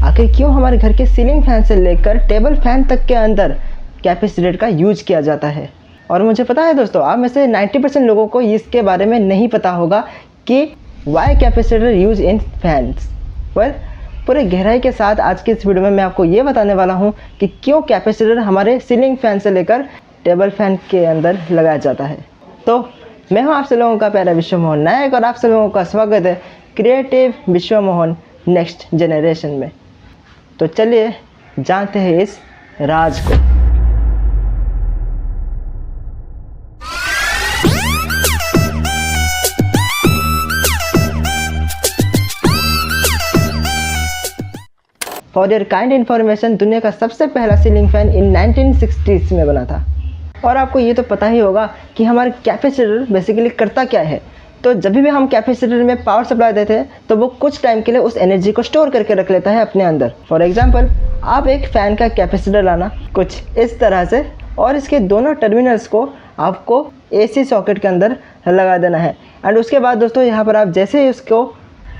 आखिर क्यों हमारे घर के सीलिंग फैन से लेकर टेबल फैन तक के अंदर कैपेसिटर का यूज किया जाता है। और मुझे पता है दोस्तों, आप में से 90% लोगों को इसके बारे में नहीं पता होगा कि why capacitor use in fans. पूरे गहराई के साथ आज के इस वीडियो में मैं आपको ये बताने वाला हूँ कि क्यों कैपेसिटर हमारे सीलिंग फैन से लेकर टेबल फैन के अंदर लगाया जाता है। तो मैं हूँ आप सब लोगों का प्यारा विश्व मोहन नायक और आप सब लोगों का स्वागत है क्रिएटिव विश्व मोहन नेक्स्ट जनरेशन में। तो चलिए जानते हैं इस राज को। फॉर योर काइंड इन्फॉर्मेशन, दुनिया का सबसे पहला सीलिंग फैन इन 1960s में बना था। और आपको ये तो पता ही होगा कि हमारे कैपेसिटर बेसिकली करता क्या है। तो जब भी हम कैपेसिटर में पावर सप्लाई देते हैं तो वो कुछ टाइम के लिए उस एनर्जी को स्टोर करके रख लेता है अपने अंदर। फॉर एग्जांपल, आप एक फ़ैन का कैपेसिटर लाना कुछ इस तरह से, और इसके दोनों टर्मिनल्स को आपको एसी सॉकेट के अंदर लगा देना है। एंड उसके बाद दोस्तों, यहाँ पर आप जैसे ही उसको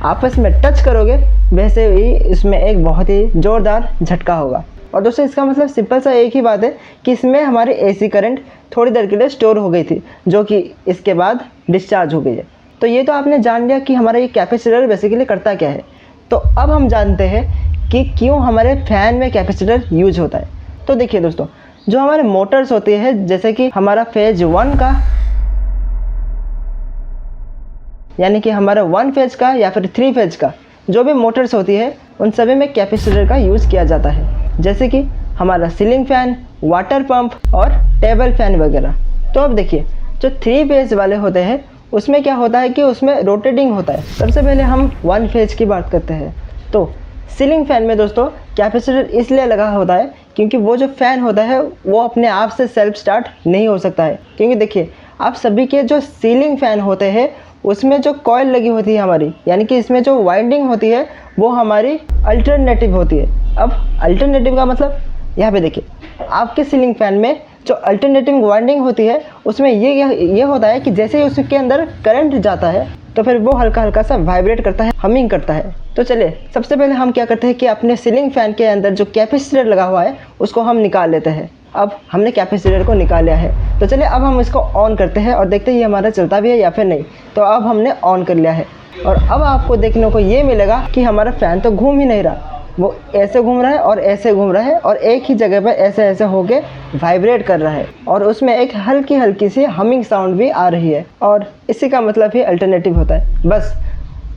आपस में टच करोगे वैसे ही इसमें एक बहुत ही ज़ोरदार झटका होगा। और दोस्तों, इसका मतलब सिंपल सा एक ही बात है कि इसमें हमारी एसी करंट थोड़ी देर के लिए स्टोर हो गई थी, जो कि इसके बाद डिस्चार्ज हो गई है। तो ये तो आपने जान लिया कि हमारा ये कैपेसिटर बेसिकली करता क्या है। तो अब हम जानते हैं कि क्यों हमारे फ़ैन में कैपेसिटर यूज होता है। तो देखिए दोस्तों, जो हमारे मोटर्स होते हैं, जैसे कि हमारा फेज 1 का, यानी कि हमारा 1 फेज का या फिर 3 फेज का जो भी मोटर्स होती है, उन सभी में कैपेसिटर का यूज़ किया जाता है। जैसे कि हमारा सीलिंग फ़ैन, वाटर पंप और टेबल फ़ैन वगैरह। तो अब देखिए, जो 3 फेज वाले होते हैं उसमें क्या होता है कि उसमें रोटेटिंग होता है। सबसे पहले हम 1 फेज की बात करते हैं। तो सीलिंग फ़ैन में दोस्तों कैपेसिटर इसलिए लगा होता है क्योंकि वो जो फ़ैन होता है वो अपने आप से सेल्फ स्टार्ट नहीं हो सकता है। क्योंकि देखिए, आप सभी के जो सीलिंग फ़ैन होते हैं उसमें जो कॉइल लगी होती है हमारी, यानी कि इसमें जो वाइंडिंग होती है वो हमारी अल्टरनेटिव होती है। अब अल्टरनेटिव का मतलब, यहाँ पे देखिए, आपके सीलिंग फ़ैन में जो अल्टरनेटिव वाइंडिंग होती है उसमें ये होता है कि जैसे ही उसके अंदर करंट जाता है तो फिर वो हल्का हल्का सा वाइब्रेट करता है, हमिंग करता है। तो चलिए, सबसे पहले हम क्या करते हैं कि अपने सीलिंग फ़ैन के अंदर जो कैपेसिटर लगा हुआ है उसको हम निकाल लेते हैं। अब हमने कैपेसिटर को निकाल लिया है, तो चलिए अब हम इसको ऑन करते हैं और देखते हैं ये हमारा चलता भी है या फिर नहीं। तो अब हमने ऑन कर लिया है और अब आपको देखने को ये मिलेगा कि हमारा फ़ैन तो घूम ही नहीं रहा, वो ऐसे घूम रहा है और ऐसे घूम रहा है और एक ही जगह पर ऐसे ऐसे होके वाइब्रेट कर रहा है और उसमें एक हल्की हल्की सी हमिंग साउंड भी आ रही है। और इसी का मतलब ही अल्टरनेटिव होता है बस।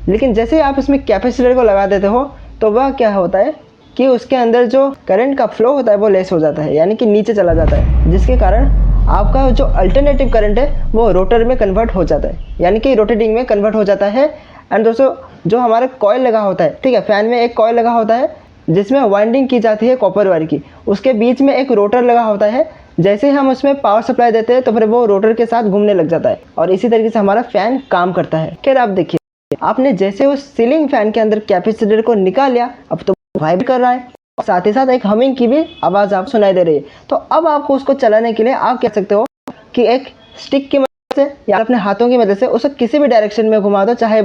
लेकिन जैसे ही आप इसमें कैपेसिटर को लगा देते हो तो वह क्या होता है कि उसके अंदर जो करंट का फ्लो होता है वो लेस हो जाता है, यानी कि नीचे चला जाता है, जिसके कारण आपका जो अल्टरनेटिव करंट है वो रोटर में कन्वर्ट हो जाता है, यानी कि रोटेटिंग में कन्वर्ट हो जाता है। एंड दोस्तों, जो हमारा कॉइल लगा होता है, ठीक है, फ़ैन में एक कॉइल लगा होता है जिसमें वाइंडिंग की जाती है कॉपर वायर की, उसके बीच में एक रोटर लगा होता है। जैसे ही हम उसमें पावर सप्लाई देते हैं तो फिर वो रोटर के साथ घूमने लग जाता है और इसी तरीके से हमारा फ़ैन काम करता है। खैर, आप देखिए, आपने जैसे उस सीलिंग फ़ैन के अंदर कैपेसिटर को निकाल लिया, अब तो वाइब्रेट कर रहा है, साथ ही साथ एक हमिंग की भी आवाज़ आप सुनाई दे रही है। तो अब आपको उसको चलाने के लिए आप कह सकते हो कि एक स्टिक की मदद से या अपने हाथों की मदद से उसे किसी भी डायरेक्शन में घुमा दो, चाहे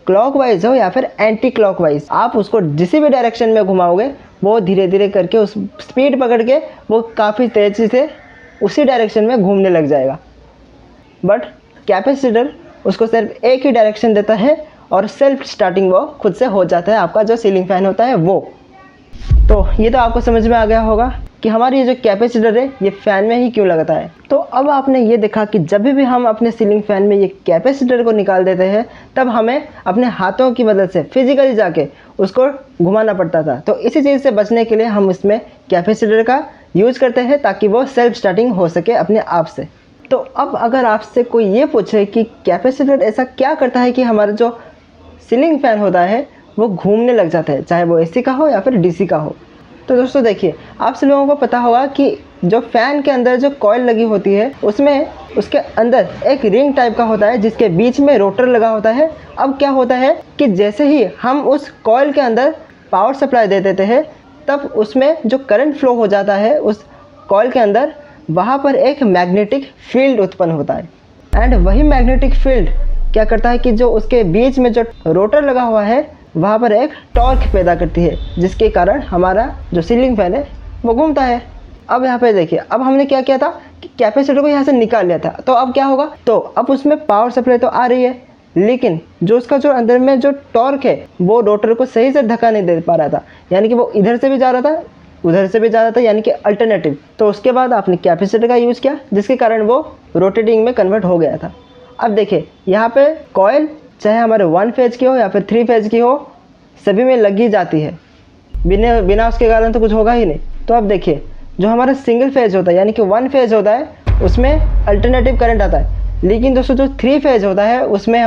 क्लॉकवाइज हो या फिर एंटी क्लॉकवाइज। आप उसको जिस भी डायरेक्शन में घुमाओगे वो धीरे धीरे करके उस स्पीड पकड़ के वो काफ़ी तेज़ी से उसी डायरेक्शन में घूमने लग जाएगा। बट कैपेसिटर उसको सिर्फ एक ही डायरेक्शन देता है और सेल्फ स्टार्टिंग वो खुद से हो जाता है, आपका जो सीलिंग फ़ैन होता है वो। तो ये तो आपको समझ में आ गया होगा कि हमारी ये जो कैपेसिटर है ये फ़ैन में ही क्यों लगता है। तो अब आपने ये देखा कि जब भी हम अपने सीलिंग फ़ैन में ये कैपेसिटर को निकाल देते हैं तब हमें अपने हाथों की मदद से फिजिकली जाके उसको घुमाना पड़ता था। तो इसी चीज़ से बचने के लिए हम इसमें कैपेसिटर का यूज़ करते हैं ताकि वो सेल्फ स्टार्टिंग हो सके अपने आप से। तो अब अगर आपसे कोई ये पूछे कि कैपेसिटर ऐसा क्या करता है कि हमारा जो सीलिंग फ़ैन होता है वो घूमने लग जाता है, चाहे वो एसी का हो या फिर डीसी का हो। तो दोस्तों देखिए, आप सब लोगों को पता होगा कि जो फ़ैन के अंदर जो कॉइल लगी होती है उसमें उसके अंदर एक रिंग टाइप का होता है जिसके बीच में रोटर लगा होता है। अब क्या होता है कि जैसे ही हम उस कॉइल के अंदर पावर सप्लाई दे देते हैं तब उसमें जो करंट फ्लो हो जाता है उस कॉइल के अंदर, वहाँ पर एक मैग्नेटिक फील्ड उत्पन्न होता है। एंड वही मैग्नेटिक फील्ड क्या करता है कि जो उसके बीच में जो रोटर लगा हुआ है वहाँ पर एक टॉर्क पैदा करती है, जिसके कारण हमारा जो सीलिंग फैन है वो घूमता है। अब यहाँ पे देखिए, अब हमने क्या किया था कि कैपेसिटर को यहाँ से निकाल लिया था, तो अब क्या होगा, तो अब उसमें पावर सप्लाई तो आ रही है, लेकिन जो उसका जो अंदर में जो टॉर्क है वो रोटर को सही से धक्का नहीं दे पा रहा था, यानी कि वो इधर से भी जा रहा था उधर से भी जा रहा था, यानी कि अल्टरनेटिव। तो उसके बाद आपने कैपेसिटर का यूज़ किया, जिसके कारण वो रोटेटिंग में कन्वर्ट हो गया था। अब देखिए यहाँ पे कॉयल चाहे हमारे 1 फेज की हो या फिर 3 फेज की हो, सभी में लगी जाती है, बिना उसके कारण तो कुछ होगा ही नहीं। तो अब देखिए, जो हमारा सिंगल फेज होता है यानी कि 1 फेज होता है, उसमें अल्टरनेटिव करंट आता है, लेकिन दोस्तों जो 3 फेज होता है उसमें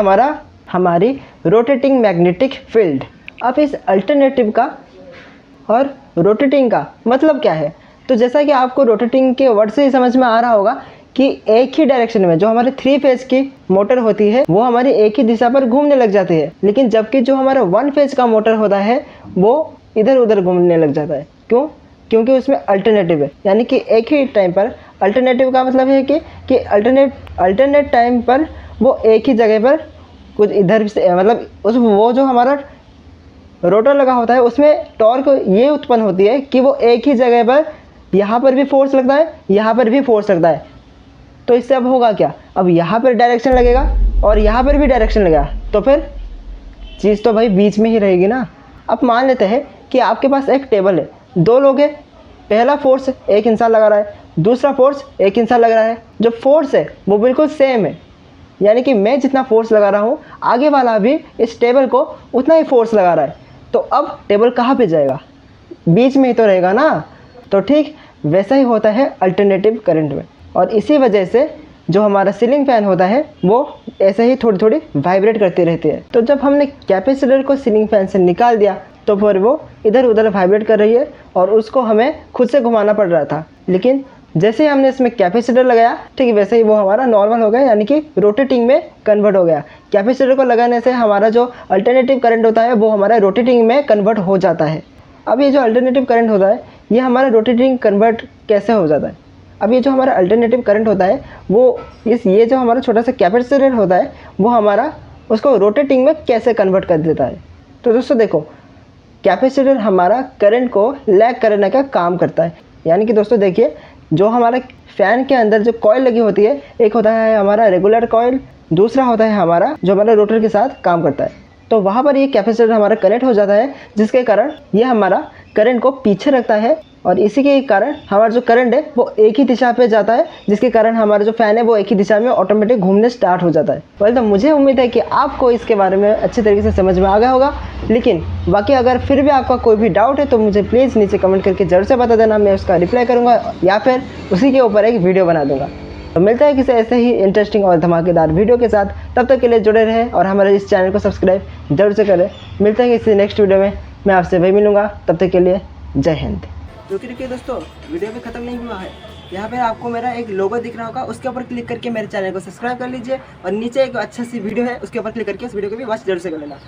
हमारी रोटेटिंग मैग्नेटिक फील्ड। अब इस अल्टरनेटिव का और रोटेटिंग का मतलब क्या है, तो जैसा कि आपको रोटेटिंग के वर्ड से ही समझ में आ रहा होगा कि एक ही डायरेक्शन में जो हमारे 3 फेज की मोटर होती है वो हमारी एक ही दिशा पर घूमने लग जाती है, लेकिन जबकि जो हमारा 1 फेज का मोटर होता है वो इधर उधर घूमने लग जाता है। क्यों? क्योंकि उसमें अल्टरनेटिव है, यानी कि एक ही टाइम पर। अल्टरनेटिव का मतलब है कि अल्टरनेट टाइम पर वो एक ही जगह पर कुछ इधर से, मतलब वो जो हमारा रोटर लगा होता है उसमें टॉर्क ये उत्पन्न होती है कि वो एक ही जगह पर यहाँ पर भी फोर्स लगता है, यहाँ पर भी फोर्स लगता है। तो इससे अब होगा क्या, अब यहाँ पर डायरेक्शन लगेगा और यहाँ पर भी डायरेक्शन लगेगा, तो फिर चीज़ तो भाई बीच में ही रहेगी ना। अब मान लेते हैं कि आपके पास एक टेबल है, 2 लोग हैं, पहला फोर्स एक इंसान लगा रहा है, दूसरा फोर्स एक इंसान लग रहा है। जो फोर्स है वो बिल्कुल सेम है, यानी कि मैं जितना फोर्स लगा रहा हूँ आगे वाला भी इस टेबल को उतना ही फोर्स लगा रहा है। तो अब टेबल कहाँ पे जाएगा, बीच में ही तो रहेगा ना। तो ठीक वैसा ही होता है अल्टरनेटिव करंट में, और इसी वजह से जो हमारा सीलिंग फैन होता है वो ऐसे ही थोड़ी थोड़ी वाइब्रेट करती रहती है। तो जब हमने कैपेसिटर को सीलिंग फैन से निकाल दिया तो फिर वो इधर उधर वाइब्रेट कर रही है और उसको हमें खुद से घुमाना पड़ रहा था। लेकिन जैसे ही हमने इसमें कैपेसिटर लगाया, ठीक वैसे ही वो हमारा नॉर्मल हो गया, यानी कि रोटेटिंग में कन्वर्ट हो गया। कैपेसिटर को लगाने से हमारा जो अल्टरनेटिव करंट होता है वो हमारा रोटेटिंग में कन्वर्ट हो जाता है। अब ये जो अल्टरनेटिव करंट होता है ये हमारा रोटेटिंग कन्वर्ट कैसे हो जाता है। अब ये जो हमारा अल्टरनेटिव करंट होता है वो ये जो हमारा छोटा सा कैपेसिटर होता है वो हमारा उसको रोटेटिंग में कैसे कन्वर्ट कर देता है। तो दोस्तों देखो, कैपेसिटर हमारा करंट को लैग करने का काम करता है। यानी कि दोस्तों देखिए, जो हमारा फ़ैन के अंदर जो कॉइल लगी होती है, एक होता है हमारा रेगुलर कॉइल, दूसरा होता है हमारा जो हमारा रोटर के साथ काम करता है। तो वहाँ पर ये कैपेसिटर हमारा कनेक्ट हो जाता है, जिसके कारण ये हमारा करंट को पीछे रखता है, और इसी के कारण हमारा जो करंट है वो एक ही दिशा पे जाता है, जिसके कारण हमारा जो फ़ैन है वो एक ही दिशा में ऑटोमेटिक घूमने स्टार्ट हो जाता है। वेल, तो मुझे उम्मीद है कि आपको इसके बारे में अच्छे तरीके से समझ में आ गया होगा। लेकिन बाकी अगर फिर भी आपका कोई भी डाउट है तो मुझे प्लीज़ नीचे कमेंट करके ज़रूर से बता देना, मैं उसका रिप्लाई करूँगा या फिर उसी के ऊपर एक वीडियो बना दूँगा। तो मिलता है किसी ऐसे ही इंटरेस्टिंग और धमाकेदार वीडियो के साथ। तब तक के लिए जुड़े रहें और हमारे इस चैनल को सब्सक्राइब जरूर से करें। मिलते हैं किसी नेक्स्ट वीडियो में, मैं आपसे वही मिलूँगा। तब तक के लिए जय हिंद। रुकिए दोस्तों, वीडियो भी खत्म नहीं हुआ है। यहाँ पे आपको मेरा एक लोगो दिख रहा होगा, उसके ऊपर क्लिक करके मेरे चैनल को सब्सक्राइब कर लीजिए, और नीचे एक अच्छा सी वीडियो है उसके ऊपर क्लिक करके उस वीडियो को भी वॉच जरूर से कर लेना।